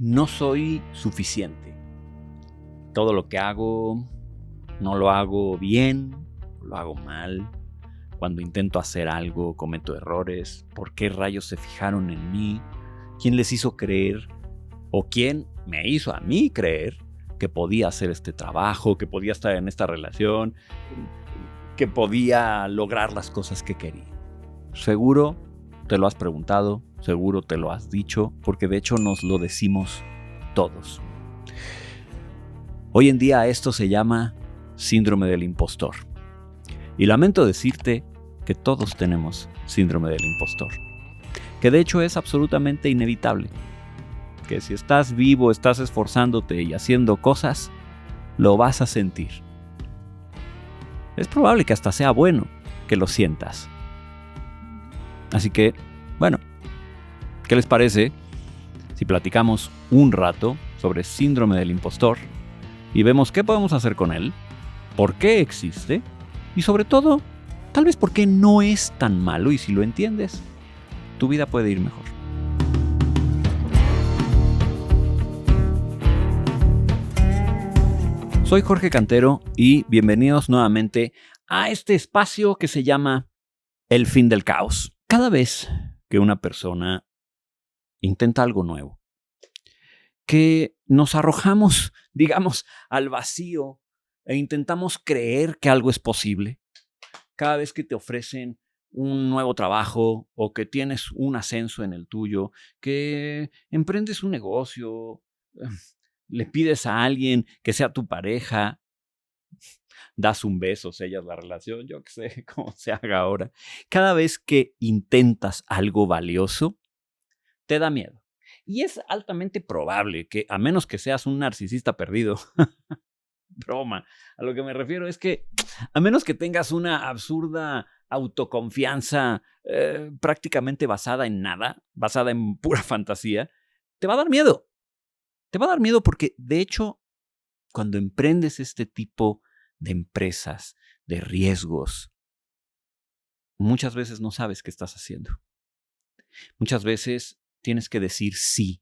No soy suficiente. Todo lo que hago, no lo hago bien, lo hago mal. Cuando intento hacer algo, cometo errores. ¿Por qué rayos se fijaron en mí? ¿Quién les hizo creer? ¿O quién me hizo a mí creer que podía hacer este trabajo, que podía estar en esta relación, que podía lograr las cosas que quería? Seguro te lo has preguntado, seguro te lo has dicho, porque de hecho nos lo decimos todos. Hoy en día esto se llama síndrome del impostor. Y lamento decirte que todos tenemos síndrome del impostor. Que de hecho es absolutamente inevitable. Que si estás vivo, estás esforzándote y haciendo cosas, lo vas a sentir. Es probable que hasta sea bueno que lo sientas. Así que, bueno, ¿qué les parece si platicamos un rato sobre síndrome del impostor y vemos qué podemos hacer con él, por qué existe y sobre todo, tal vez por qué no es tan malo y si lo entiendes, tu vida puede ir mejor? Soy Jorge Cantero y bienvenidos nuevamente a este espacio que se llama El Fin del Caos. Cada vez que una persona intenta algo nuevo, que nos arrojamos, digamos, al vacío e intentamos creer que algo es posible, cada vez que te ofrecen un nuevo trabajo o que tienes un ascenso en el tuyo, que emprendes un negocio, le pides a alguien que sea tu pareja, das un beso, sellas la relación, yo qué sé cómo se haga ahora. Cada vez que intentas algo valioso, te da miedo. Y es altamente probable que, a menos que seas un narcisista perdido, broma, a lo que me refiero es que, a menos que tengas una absurda autoconfianza prácticamente basada en nada, basada en pura fantasía, te va a dar miedo. Te va a dar miedo porque, de hecho, cuando emprendes este tipo de empresas, de riesgos, muchas veces no sabes qué estás haciendo. Muchas veces tienes que decir sí,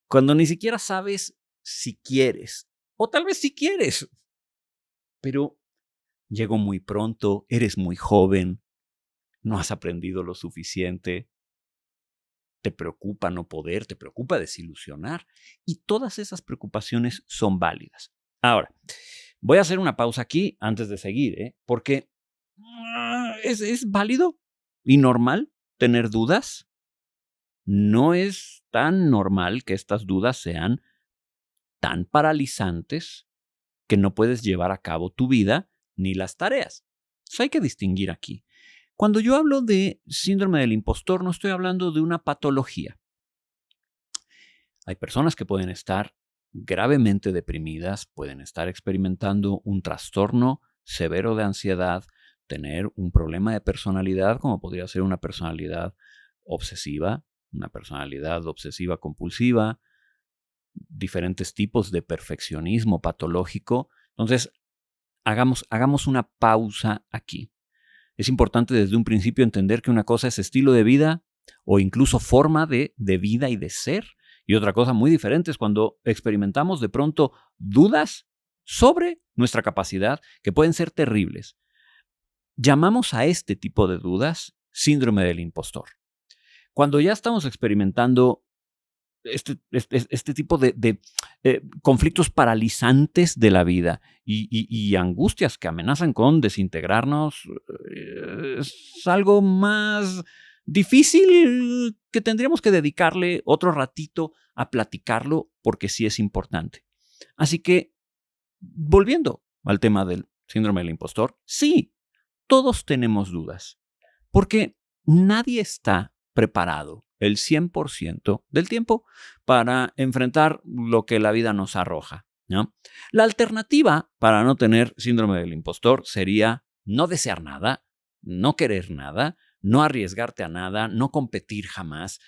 cuando ni siquiera sabes si quieres, o tal vez sí quieres, pero llegó muy pronto, eres muy joven, no has aprendido lo suficiente, te preocupa no poder, te preocupa desilusionar, y todas esas preocupaciones son válidas. Ahora, voy a hacer una pausa aquí antes de seguir, porque es válido y normal tener dudas. No es tan normal que estas dudas sean tan paralizantes que no puedes llevar a cabo tu vida ni las tareas. Eso hay que distinguir aquí. Cuando yo hablo de síndrome del impostor, no estoy hablando de una patología. Hay personas que pueden estar gravemente deprimidas, pueden estar experimentando un trastorno severo de ansiedad, tener un problema de personalidad, como podría ser una personalidad obsesiva compulsiva, diferentes tipos de perfeccionismo patológico. Entonces, hagamos una pausa aquí. Es importante desde un principio entender que una cosa es estilo de vida o incluso forma de vida y de ser. Y otra cosa muy diferente es cuando experimentamos de pronto dudas sobre nuestra capacidad que pueden ser terribles. Llamamos a este tipo de dudas síndrome del impostor. Cuando ya estamos experimentando este tipo de conflictos paralizantes de la vida y angustias que amenazan con desintegrarnos, es algo más difícil que tendríamos que dedicarle otro ratito a platicarlo porque sí es importante. Así que, volviendo al tema del síndrome del impostor, sí, todos tenemos dudas porque nadie está preparado el 100% del tiempo para enfrentar lo que la vida nos arroja, ¿no? La alternativa para no tener síndrome del impostor sería no desear nada, no querer nada, no arriesgarte a nada, no competir jamás,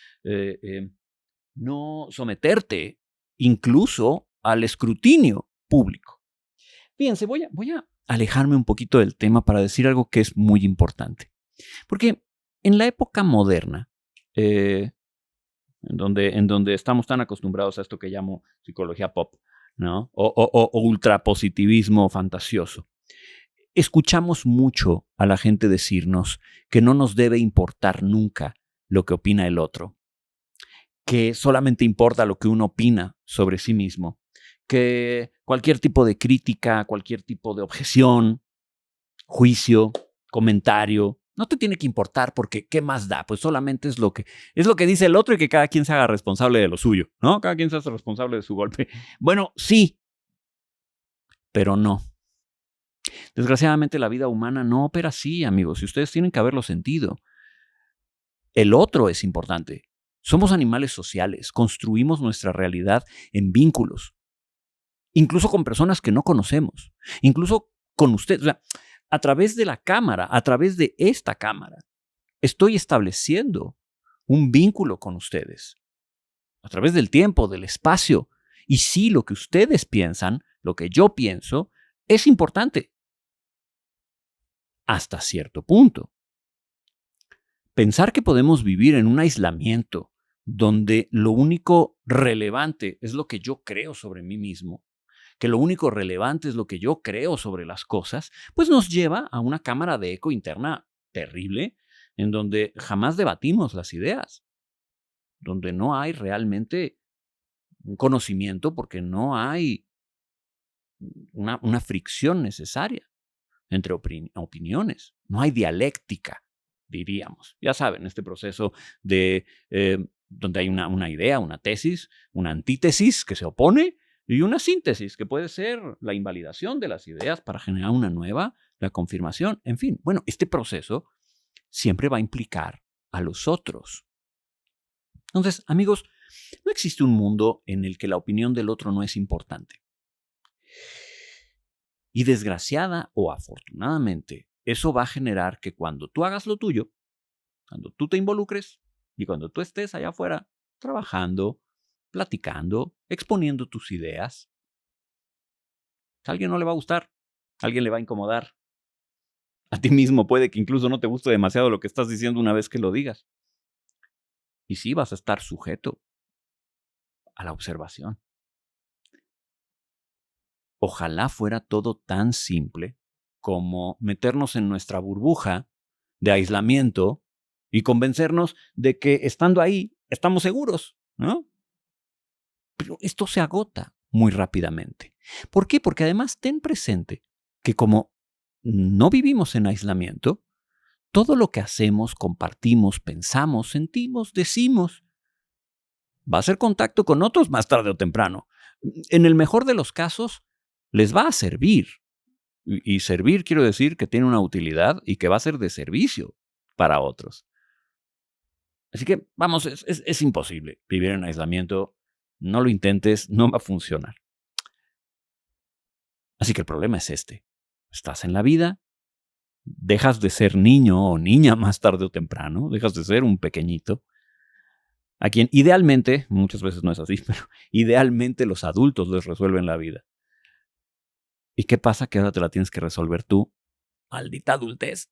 no someterte incluso al escrutinio público. Fíjense, voy a alejarme un poquito del tema para decir algo que es muy importante. Porque en la época moderna, en en donde estamos tan acostumbrados a esto que llamo psicología pop, ¿no? O ultrapositivismo fantasioso. Escuchamos mucho a la gente decirnos que no nos debe importar nunca lo que opina el otro, que solamente importa lo que uno opina sobre sí mismo, que cualquier tipo de crítica, cualquier tipo de objeción, juicio, comentario, no te tiene que importar porque ¿qué más da? Pues solamente es lo que dice el otro y que cada quien se haga responsable de lo suyo, ¿no? Cada quien se hace responsable de su golpe. Bueno, sí, pero no. Desgraciadamente la vida humana no opera así, amigos, y ustedes tienen que haberlo sentido. El otro es importante. Somos animales sociales, construimos nuestra realidad en vínculos, incluso con personas que no conocemos, incluso con usted. O sea, a través de la cámara, a través de esta cámara, estoy estableciendo un vínculo con ustedes, a través del tiempo, del espacio. Y sí, lo que ustedes piensan, lo que yo pienso, es importante hasta cierto punto. Pensar que podemos vivir en un aislamiento donde lo único relevante es lo que yo creo sobre mí mismo, que lo único relevante es lo que yo creo sobre las cosas, pues nos lleva a una cámara de eco interna terrible, en donde jamás debatimos las ideas, donde no hay realmente un conocimiento porque no hay una fricción necesaria entre opiniones, no hay dialéctica, diríamos. Ya saben, este proceso de donde hay una idea, una tesis, una antítesis que se opone y una síntesis que puede ser la invalidación de las ideas para generar una nueva, la confirmación, en fin. Bueno, este proceso siempre va a implicar a los otros. Entonces, amigos, no existe un mundo en el que la opinión del otro no es importante. Y desgraciada o afortunadamente, eso va a generar que cuando tú hagas lo tuyo, cuando tú te involucres y cuando tú estés allá afuera trabajando, platicando, exponiendo tus ideas, a alguien no le va a gustar, a alguien le va a incomodar. A ti mismo puede que incluso no te guste demasiado lo que estás diciendo una vez que lo digas. Y sí vas a estar sujeto a la observación. Ojalá fuera todo tan simple como meternos en nuestra burbuja de aislamiento y convencernos de que estando ahí estamos seguros, ¿no? Pero esto se agota muy rápidamente. ¿Por qué? Porque además ten presente que como no vivimos en aislamiento, todo lo que hacemos, compartimos, pensamos, sentimos, decimos, va a ser contacto con otros más tarde o temprano. En el mejor de los casos, les va a servir. Y servir quiero decir que tiene una utilidad y que va a ser de servicio para otros. Así que, vamos, es imposible vivir en aislamiento. No lo intentes, no va a funcionar. Así que el problema es este. Estás en la vida, dejas de ser niño o niña más tarde o temprano, dejas de ser un pequeñito, a quien idealmente, muchas veces no es así, pero idealmente los adultos les resuelven la vida. ¿Y qué pasa? Que ahora te la tienes que resolver tú. Maldita adultez.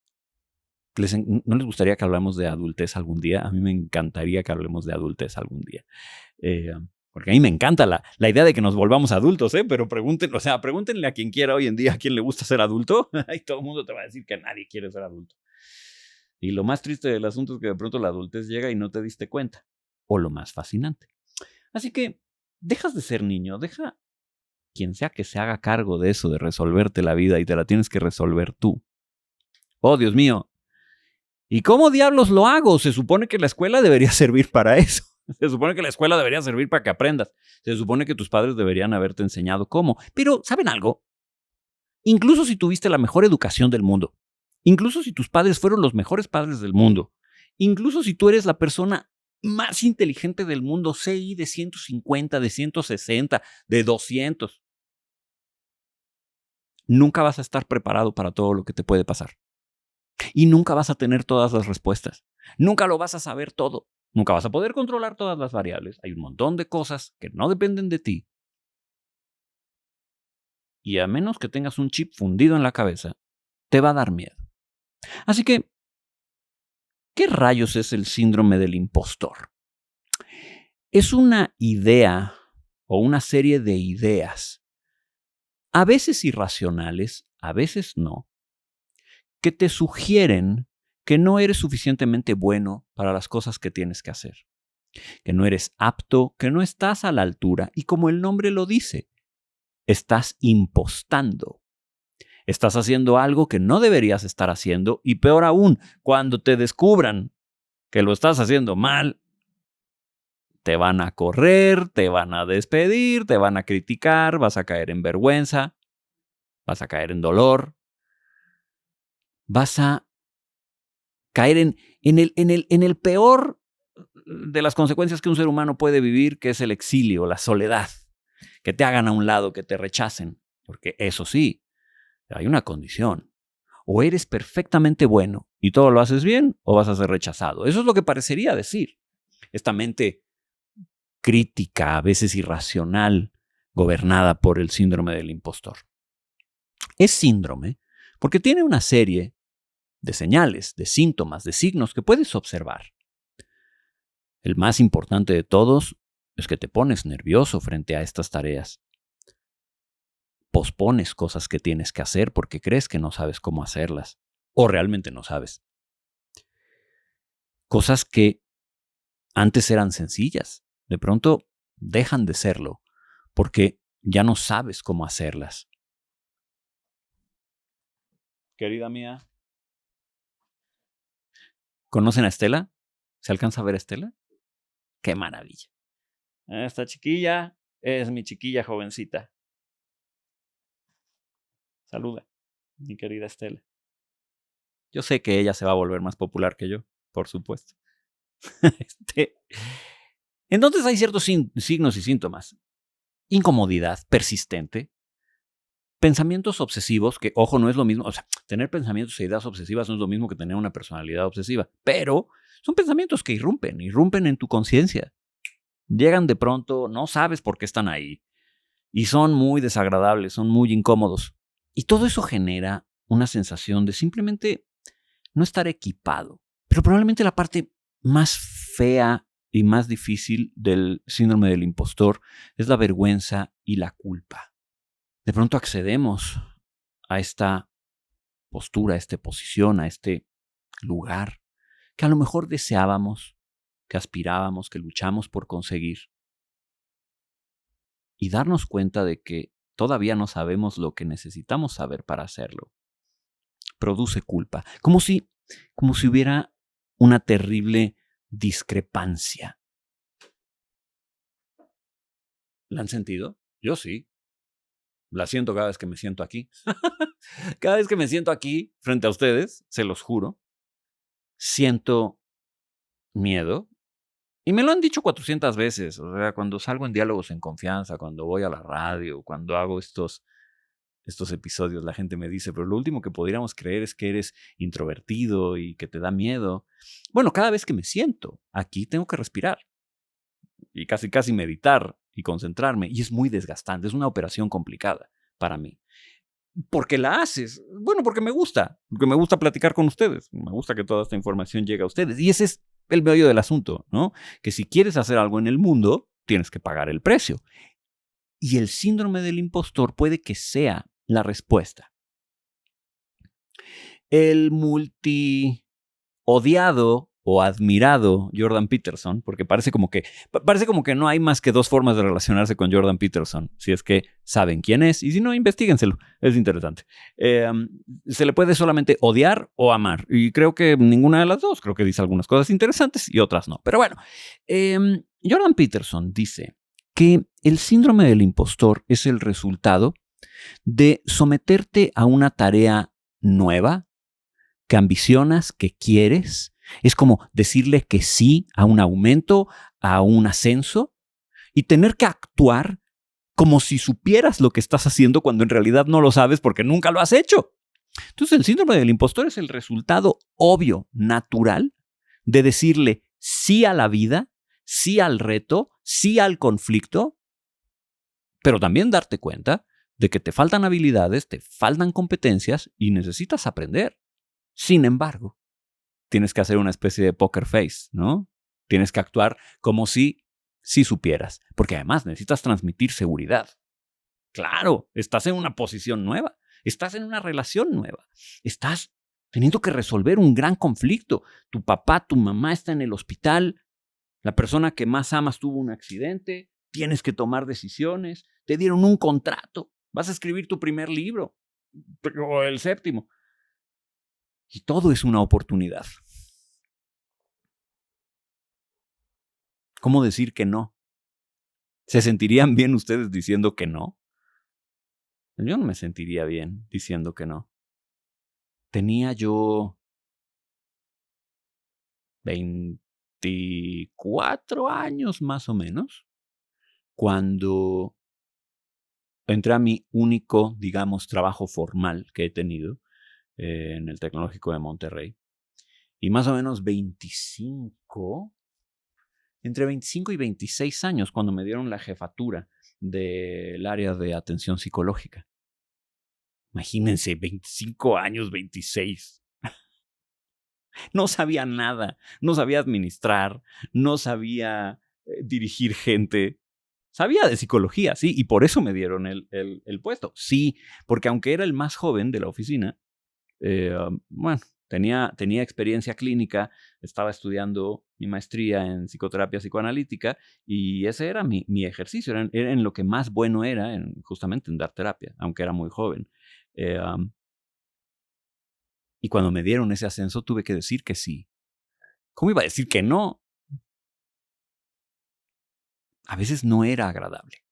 ¿No les gustaría que hablamos de adultez algún día? A mí me encantaría que hablemos de adultez algún día. Porque a mí me encanta la idea de que nos volvamos adultos, pero pregúntenle a quien quiera hoy en día a quién le gusta ser adulto. Y todo el mundo te va a decir que nadie quiere ser adulto. Y lo más triste del asunto es que de pronto la adultez llega y no te diste cuenta. O lo más fascinante. Así que dejas de ser niño, deja quien sea que se haga cargo de eso, de resolverte la vida y te la tienes que resolver tú. Oh, Dios mío. ¿Y cómo diablos lo hago? Se supone que la escuela debería servir para eso. Se supone que la escuela debería servir para que aprendas. Se supone que tus padres deberían haberte enseñado cómo. Pero, ¿saben algo? Incluso si tuviste la mejor educación del mundo, incluso si tus padres fueron los mejores padres del mundo, incluso si tú eres la persona más inteligente del mundo, CI de 150, de 160, de 200, nunca vas a estar preparado para todo lo que te puede pasar. Y nunca vas a tener todas las respuestas. Nunca lo vas a saber todo. Nunca vas a poder controlar todas las variables. Hay un montón de cosas que no dependen de ti. Y a menos que tengas un chip fundido en la cabeza, te va a dar miedo. Así que, ¿qué rayos es el síndrome del impostor? Es una idea o una serie de ideas, a veces irracionales, a veces no, que te sugieren que no eres suficientemente bueno para las cosas que tienes que hacer, que no eres apto, que no estás a la altura y como el nombre lo dice, estás impostando. Estás haciendo algo que no deberías estar haciendo y peor aún, cuando te descubran que lo estás haciendo mal, te van a correr, te van a despedir, te van a criticar, vas a caer en vergüenza, vas a caer en dolor, vas a caer en el peor de las consecuencias que un ser humano puede vivir, que es el exilio, la soledad, que te hagan a un lado, que te rechacen. Porque eso sí, hay una condición. O eres perfectamente bueno y todo lo haces bien, o vas a ser rechazado. Eso es lo que parecería decir esta mente crítica, a veces irracional, gobernada por el síndrome del impostor. Es síndrome porque tiene una serie de señales, de síntomas, de signos que puedes observar. El más importante de todos es que te pones nervioso frente a estas tareas. Pospones cosas que tienes que hacer porque crees que no sabes cómo hacerlas o realmente no sabes. Cosas que antes eran sencillas, de pronto dejan de serlo porque ya no sabes cómo hacerlas. Querida mía, ¿conocen a Estela? ¿Se alcanza a ver a Estela? ¡Qué maravilla! Esta chiquilla es mi chiquilla jovencita. Saluda, mi querida Estela. Yo sé que ella se va a volver más popular que yo, por supuesto. Entonces hay ciertos signos y síntomas. Incomodidad persistente. Pensamientos obsesivos, que, ojo, no es lo mismo. O sea, tener pensamientos e ideas obsesivas no es lo mismo que tener una personalidad obsesiva. Pero son pensamientos que irrumpen en tu conciencia. Llegan de pronto, no sabes por qué están ahí. Y son muy desagradables, son muy incómodos. Y todo eso genera una sensación de simplemente no estar equipado. Pero probablemente la parte más fea y más difícil del síndrome del impostor es la vergüenza y la culpa. De pronto accedemos a esta postura, a esta posición, a este lugar que a lo mejor deseábamos, que aspirábamos, que luchamos por conseguir. Y darnos cuenta de que todavía no sabemos lo que necesitamos saber para hacerlo. Produce culpa, como si hubiera una terrible discrepancia. ¿La han sentido? Yo sí. La siento cada vez que me siento aquí. Cada vez que me siento aquí frente a ustedes, se los juro, siento miedo. Y me lo han dicho 400 veces. O sea, cuando salgo en diálogos en confianza, cuando voy a la radio, cuando hago estos episodios, la gente me dice, pero lo último que podríamos creer es que eres introvertido y que te da miedo. Bueno, cada vez que me siento aquí tengo que respirar y casi meditar y concentrarme. Y es muy desgastante, es una operación complicada para mí. ¿Por qué la haces? Bueno, porque me gusta platicar con ustedes, me gusta que toda esta información llegue a ustedes. Y ese es el meollo del asunto, ¿no? Que si quieres hacer algo en el mundo, tienes que pagar el precio. Y el síndrome del impostor puede que sea la respuesta. El multi-odiado o admirado Jordan Peterson, porque parece como que no hay más que dos formas de relacionarse con Jordan Peterson, si es que saben quién es, y si no, investíguenselo, es interesante. Se le puede solamente odiar o amar, y creo que ninguna de las dos, creo que dice algunas cosas interesantes y otras no. Pero bueno, Jordan Peterson dice que el síndrome del impostor es el resultado de someterte a una tarea nueva, que ambicionas, que quieres. Es como decirle que sí a un aumento, a un ascenso, y tener que actuar como si supieras lo que estás haciendo cuando en realidad no lo sabes porque nunca lo has hecho. Entonces el síndrome del impostor es el resultado obvio, natural, de decirle sí a la vida, sí al reto, sí al conflicto, pero también darte cuenta de que te faltan habilidades, te faltan competencias y necesitas aprender. Sin embargo, tienes que hacer una especie de poker face, ¿no? Tienes que actuar como si Si supieras, porque además necesitas transmitir seguridad. Claro, estás en una posición nueva, estás en una relación nueva, estás teniendo que resolver un gran conflicto. Tu papá, tu mamá está en el hospital, la persona que más amas tuvo un accidente, tienes que tomar decisiones, te dieron un contrato, vas a escribir tu primer libro, o el séptimo. Y todo es una oportunidad. ¿Cómo decir que no? ¿Se sentirían bien ustedes diciendo que no? Yo no me sentiría bien diciendo que no. Tenía yo 24 años más o menos cuando entré a mi único, digamos, trabajo formal que he tenido en el Tecnológico de Monterrey. Y más o menos entre 25 y 26 años cuando me dieron la jefatura del área de atención psicológica. Imagínense, 25 años, 26. No sabía nada, no sabía administrar, no sabía dirigir gente. Sabía de psicología, sí, y por eso me dieron el puesto. Sí, porque aunque era el más joven de la oficina, bueno, tenía experiencia clínica, estaba estudiando mi maestría en psicoterapia psicoanalítica y ese era mi ejercicio, era en lo que más bueno era, justamente en dar terapia, aunque era muy joven. Y cuando me dieron ese ascenso tuve que decir que sí. ¿Cómo iba a decir que no? A veces no era agradable,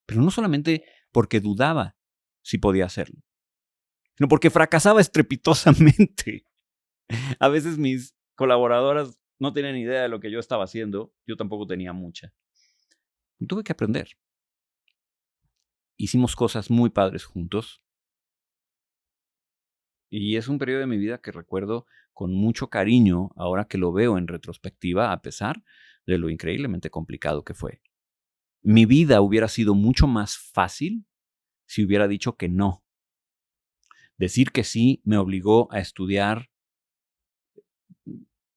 pero no solamente porque dudaba si podía hacerlo, sino porque fracasaba estrepitosamente. A veces mis colaboradoras no tenían idea de lo que yo estaba haciendo, yo tampoco tenía mucha. Tuve que aprender. Hicimos cosas muy padres juntos y es un periodo de mi vida que recuerdo con mucho cariño ahora que lo veo en retrospectiva, a pesar de lo increíblemente complicado que fue. Mi vida hubiera sido mucho más fácil si hubiera dicho que no. Decir que sí me obligó a estudiar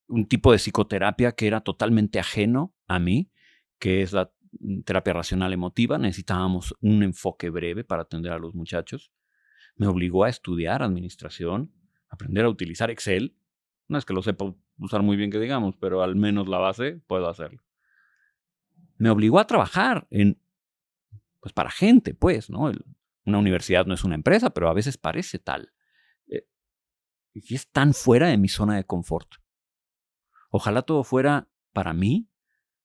un tipo de psicoterapia que era totalmente ajeno a mí, que es la terapia racional emotiva. Necesitábamos un enfoque breve para atender a los muchachos. Me obligó a estudiar administración, aprender a utilizar Excel. No es que lo sepa usar muy bien que digamos, pero al menos la base puedo hacerlo. Me obligó a trabajar pues para gente, pues, ¿no? Una universidad no es una empresa, pero a veces parece tal. Y es tan fuera de mi zona de confort. Ojalá todo fuera para mí,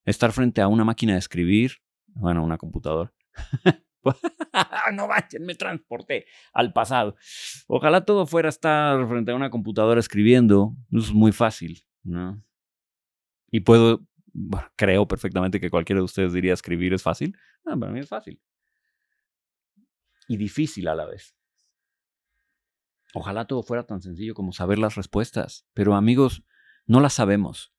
estar frente a una máquina de escribir, bueno, una computadora. No vayan, me transporté al pasado. Ojalá todo fuera estar frente a una computadora escribiendo. Es muy fácil, ¿no? Y creo perfectamente que cualquiera de ustedes diría escribir es fácil. Para mí es fácil. Y difícil a la vez. Ojalá todo fuera tan sencillo como saber las respuestas. Pero amigos, no las sabemos.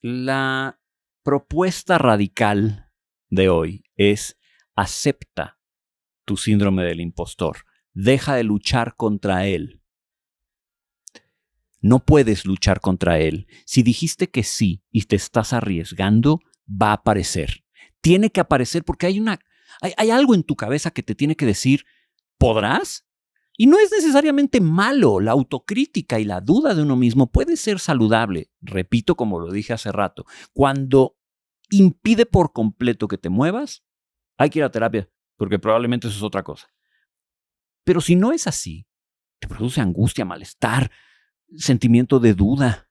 La propuesta radical de hoy es: acepta tu síndrome del impostor. Deja de luchar contra él. No puedes luchar contra él. Si dijiste que sí y te estás arriesgando, va a aparecer. Tiene que aparecer porque hay algo en tu cabeza que te tiene que decir, ¿podrás? Y no es necesariamente malo. La autocrítica y la duda de uno mismo puede ser saludable. Repito, como lo dije hace rato, cuando impide por completo que te muevas, hay que ir a terapia, porque probablemente eso es otra cosa. Pero si no es así, te produce angustia, malestar, sentimiento de duda.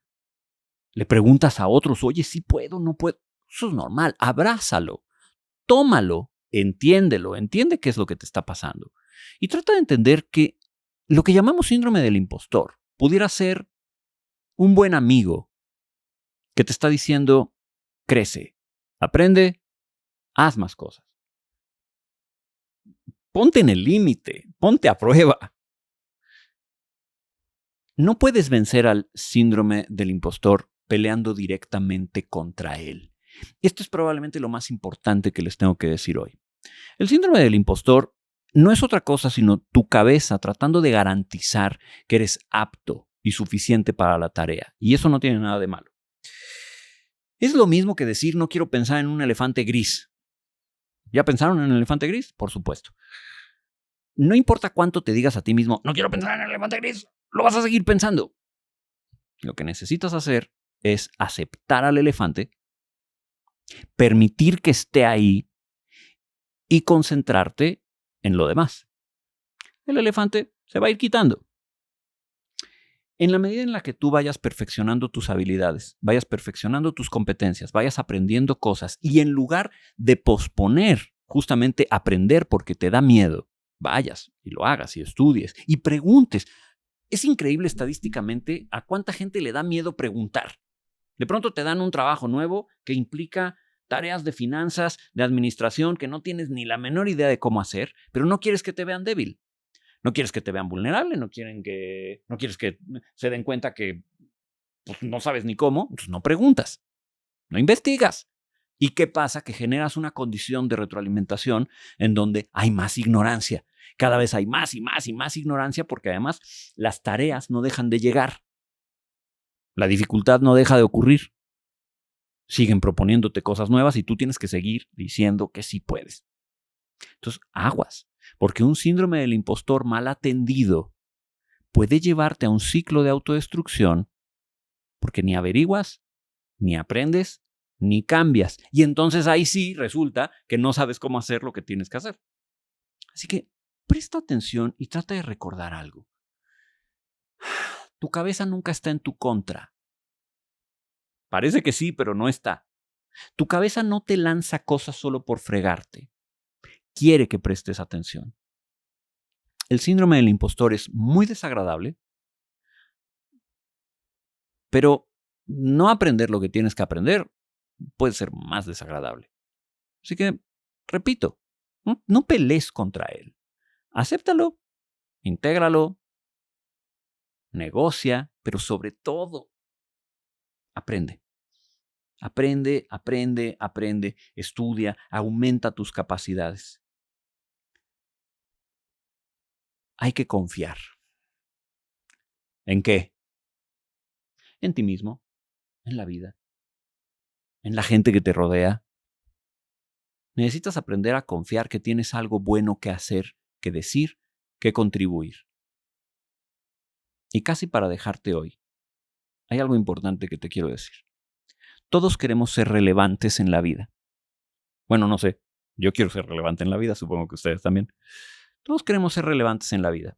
Le preguntas a otros, oye, ¿sí puedo? ¿No puedo? Eso es normal. Abrázalo, tómalo, entiéndelo, entiende qué es lo que te está pasando. Y trata de entender que lo que llamamos síndrome del impostor pudiera ser un buen amigo que te está diciendo, crece, aprende, haz más cosas. Ponte en el límite, ponte a prueba. No puedes vencer al síndrome del impostor peleando directamente contra él. Esto es probablemente lo más importante que les tengo que decir hoy. El síndrome del impostor no es otra cosa sino tu cabeza tratando de garantizar que eres apto y suficiente para la tarea. Y eso no tiene nada de malo. Es lo mismo que decir no quiero pensar en un elefante gris. ¿Ya pensaron en el elefante gris? Por supuesto. No importa cuánto te digas a ti mismo, no quiero pensar en el elefante gris, lo vas a seguir pensando. Lo que necesitas hacer es aceptar al elefante, permitir que esté ahí y concentrarte en lo demás. El elefante se va a ir quitando. En la medida en la que tú vayas perfeccionando tus habilidades, vayas perfeccionando tus competencias, vayas aprendiendo cosas y en lugar de posponer justamente aprender porque te da miedo, vayas y lo hagas y estudies y preguntes. Es increíble estadísticamente a cuánta gente le da miedo preguntar. De pronto te dan un trabajo nuevo que implica tareas de finanzas, de administración que no tienes ni la menor idea de cómo hacer, pero no quieres que te vean débil. No quieres que te vean vulnerable, no quieres que se den cuenta que pues, no sabes ni cómo, entonces no preguntas, no investigas. ¿Y qué pasa? Que generas una condición de retroalimentación en donde hay más ignorancia. Cada vez hay más y más y más ignorancia porque además las tareas no dejan de llegar. La dificultad no deja de ocurrir. Siguen proponiéndote cosas nuevas y tú tienes que seguir diciendo que sí puedes. Entonces, aguas. Porque un síndrome del impostor mal atendido puede llevarte a un ciclo de autodestrucción porque ni averiguas, ni aprendes, ni cambias. Y entonces ahí sí resulta que no sabes cómo hacer lo que tienes que hacer. Así que presta atención y trata de recordar algo. Tu cabeza nunca está en tu contra. Parece que sí, pero no está. Tu cabeza no te lanza cosas solo por fregarte. Quiere que prestes atención. El síndrome del impostor es muy desagradable, pero no aprender lo que tienes que aprender puede ser más desagradable. Así que, repito, no pelees contra él. Acéptalo, intégralo, negocia, pero sobre todo, aprende. Aprende, aprende, aprende, estudia, aumenta tus capacidades. Hay que confiar. ¿En qué? En ti mismo, en la vida, en la gente que te rodea. Necesitas aprender a confiar que tienes algo bueno que hacer, que decir, que contribuir. Y casi para dejarte hoy, hay algo importante que te quiero decir. Todos queremos ser relevantes en la vida. Bueno, no sé, yo quiero ser relevante en la vida, supongo que ustedes también. Todos queremos ser relevantes en la vida.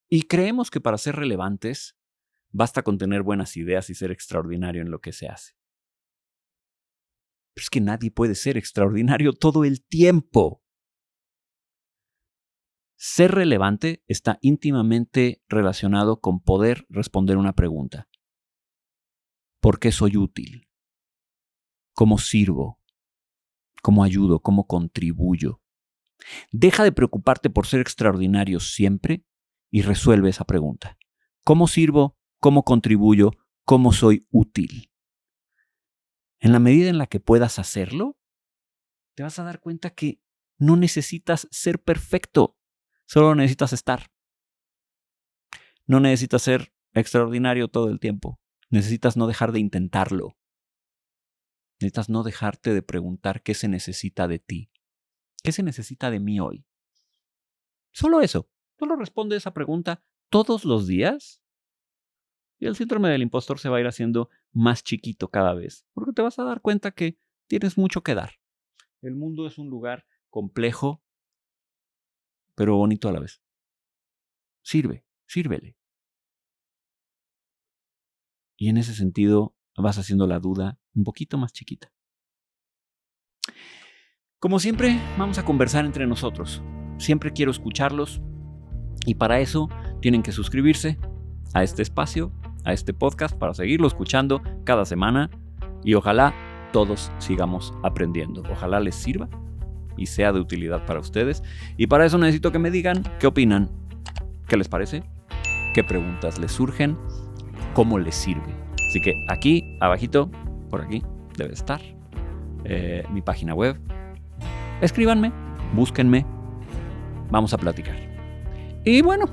Y creemos que para ser relevantes basta con tener buenas ideas y ser extraordinario en lo que se hace. Pero es que nadie puede ser extraordinario todo el tiempo. Ser relevante está íntimamente relacionado con poder responder una pregunta. ¿Por qué soy útil? ¿Cómo sirvo? ¿Cómo ayudo? ¿Cómo contribuyo? Deja de preocuparte por ser extraordinario siempre y resuelve esa pregunta. ¿Cómo sirvo? ¿Cómo contribuyo? ¿Cómo soy útil? En la medida en la que puedas hacerlo, te vas a dar cuenta que no necesitas ser perfecto, solo necesitas estar. No necesitas ser extraordinario todo el tiempo. Necesitas no dejar de intentarlo. Necesitas no dejarte de preguntar qué se necesita de ti. ¿Qué se necesita de mí hoy? Solo eso. Solo responde esa pregunta todos los días y el síndrome del impostor se va a ir haciendo más chiquito cada vez, porque te vas a dar cuenta que tienes mucho que dar. El mundo es un lugar complejo, pero bonito a la vez. Sírvele. Y en ese sentido vas haciendo la duda un poquito más chiquita. Como siempre, vamos a conversar entre nosotros. Siempre quiero escucharlos y para eso tienen que suscribirse a este espacio, a este podcast, para seguirlo escuchando cada semana y ojalá todos sigamos aprendiendo. Ojalá les sirva y sea de utilidad para ustedes. Y para eso necesito que me digan qué opinan, qué les parece, qué preguntas les surgen, cómo les sirve. Así que aquí, abajito, por aquí, debe estar mi página web. Escríbanme, búsquenme, vamos a platicar. Y bueno,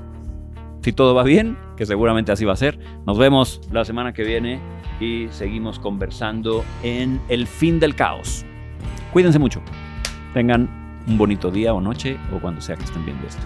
si todo va bien, que seguramente así va a ser, nos vemos la semana que viene y seguimos conversando en El Fin del Caos. Cuídense mucho. Tengan un bonito día o noche o cuando sea que estén viendo esto.